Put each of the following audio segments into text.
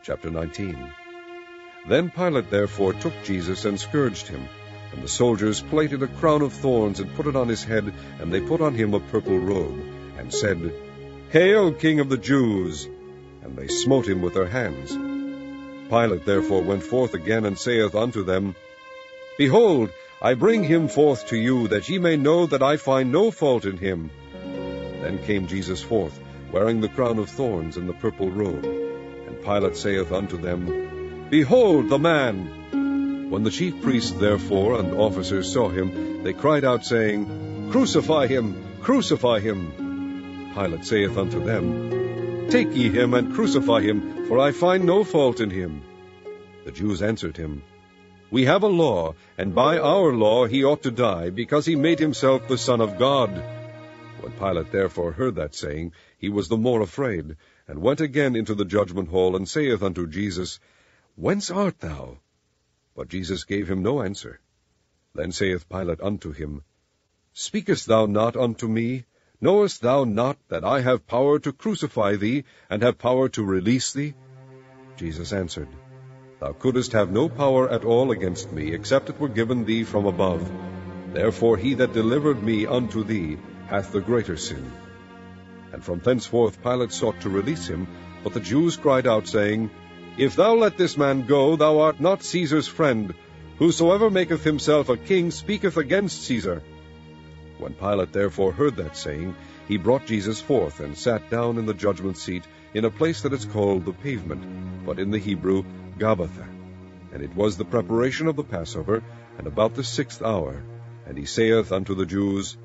Chapter 19. Then Pilate therefore took Jesus and scourged him. And the soldiers plaited a crown of thorns and put it on his head, and they put on him a purple robe, and said, Hail, King of the Jews! And they smote him with their hands. Pilate therefore went forth again, and saith unto them, Behold, I bring him forth to you, that ye may know that I find no fault in him. Then came Jesus forth, wearing the crown of thorns and the purple robe. And Pilate saith unto them, Behold the man! When the chief priests therefore and officers saw him, they cried out, saying, Crucify him! Crucify him! Pilate saith unto them, Take ye him, and crucify him, for I find no fault in him. The Jews answered him, We have a law, and by our law he ought to die, because he made himself the Son of God. When Pilate therefore heard that saying, he was the more afraid, and went again into the judgment hall, and saith unto Jesus, Whence art thou? But Jesus gave him no answer. Then saith Pilate unto him, Speakest thou not unto me? Knowest thou not that I have power to crucify thee, and have power to release thee? Jesus answered, Thou couldest have no power at all against me, except it were given thee from above. Therefore he that delivered me unto thee hath the greater sin. And from thenceforth Pilate sought to release him, but the Jews cried out, saying, If thou let this man go, thou art not Caesar's friend. Whosoever maketh himself a king speaketh against Caesar. When Pilate therefore heard that saying, he brought Jesus forth, and sat down in the judgment seat, in a place that is called the Pavement, but in the Hebrew Gabbatha. And it was the preparation of the Passover, and about the 6th hour. And he saith unto the Jews,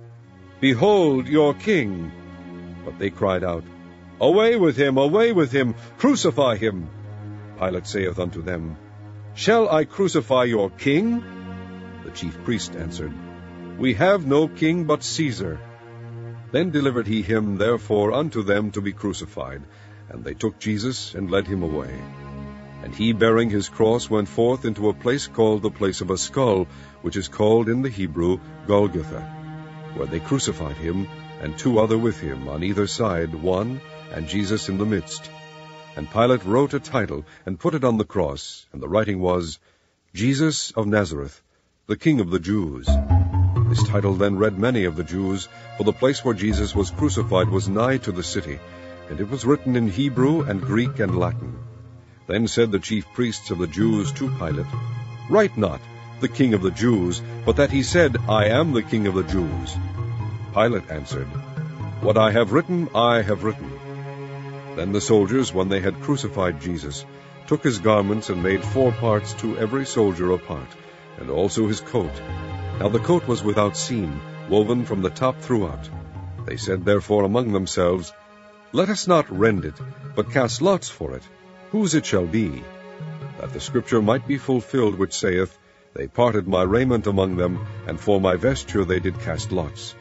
Behold your king! But they cried out, Away with him, crucify him! Pilate saith unto them, Shall I crucify your king? The chief priest answered, We have no king but Caesar. Then delivered he him therefore unto them to be crucified. And they took Jesus, and led him away. And he, bearing his cross, went forth into a place called the place of a skull, which is called in the Hebrew Golgotha, where they crucified him, and two other with him, on either side one, and Jesus in the midst. And Pilate wrote a title, and put it on the cross, and the writing was, Jesus of Nazareth, the King of the Jews. This title then read many of the Jews, for the place where Jesus was crucified was nigh to the city, and it was written in Hebrew and Greek and Latin. Then said the chief priests of the Jews to Pilate, Write not, the King of the Jews, but that he said, I am the King of the Jews. Pilate answered, What I have written, I have written. Then the soldiers, when they had crucified Jesus, took his garments, and made 4 parts to every soldier a part, and also his coat. Now the coat was without seam, woven from the top throughout. They said therefore among themselves, Let us not rend it, but cast lots for it, whose it shall be, that the scripture might be fulfilled, which saith, They parted my raiment among them, and for my vesture they did cast lots.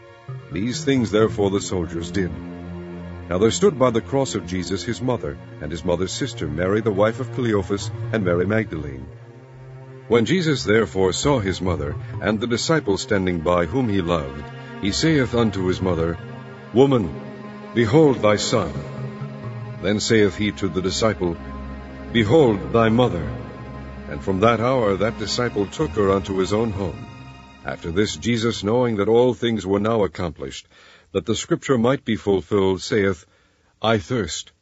These things therefore the soldiers did. Now there stood by the cross of Jesus his mother, and his mother's sister, Mary the wife of Cleophas, and Mary Magdalene. When Jesus therefore saw his mother, and the disciple standing by whom he loved, he saith unto his mother, Woman, behold thy son. Then saith he to the disciple, Behold thy mother. And from that hour that disciple took her unto his own home. After this Jesus, knowing that all things were now accomplished, that the scripture might be fulfilled, saith, I thirst.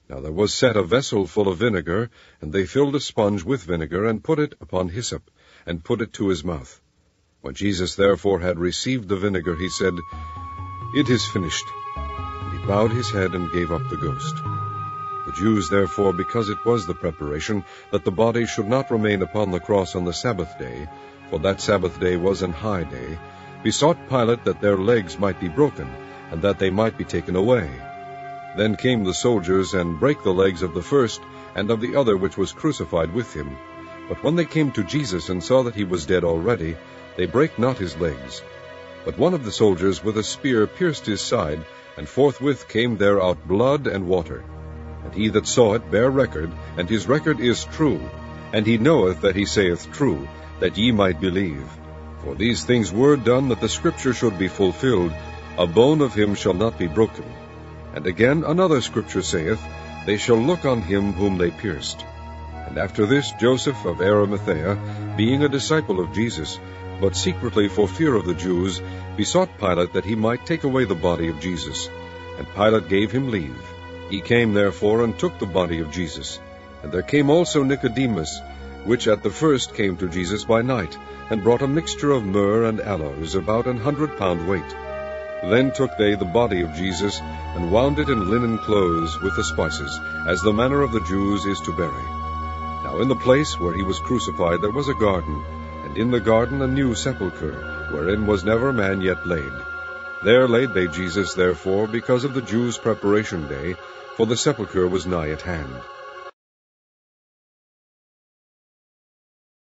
Now there was set a vessel full of vinegar, and they filled a sponge with vinegar, and put it upon hyssop, and put it to his mouth. When Jesus therefore had received the vinegar, he said, It is finished. And he bowed his head, and gave up the ghost. The Jews therefore, because it was the preparation, that the body should not remain upon the cross on the Sabbath day, for that Sabbath day was an high day, besought Pilate that their legs might be broken, and that they might be taken away. Then came the soldiers, and brake the legs of the first, and of the other which was crucified with him. But when they came to Jesus, and saw that he was dead already, they brake not his legs. But one of the soldiers with a spear pierced his side, and forthwith came there out blood and water. And he that saw it bare record, and his record is true, and he knoweth that he saith true, that ye might believe. For these things were done, that the scripture should be fulfilled, A bone of him shall not be broken. And again another scripture saith, they shall look on him whom they pierced. And after this Joseph of Arimathea, being a disciple of Jesus, but secretly for fear of the Jews, besought Pilate that he might take away the body of Jesus. And Pilate gave him leave. He came therefore and took the body of Jesus. And there came also Nicodemus, which at the first came to Jesus by night, and brought a mixture of myrrh and aloes, about 100 pound weight. Then took they the body of Jesus, and wound it in linen clothes with the spices, as the manner of the Jews is to bury. Now in the place where he was crucified there was a garden, and in the garden a new sepulchre, wherein was never man yet laid. There laid they Jesus therefore, because of the Jews' preparation day, for the sepulchre was nigh at hand.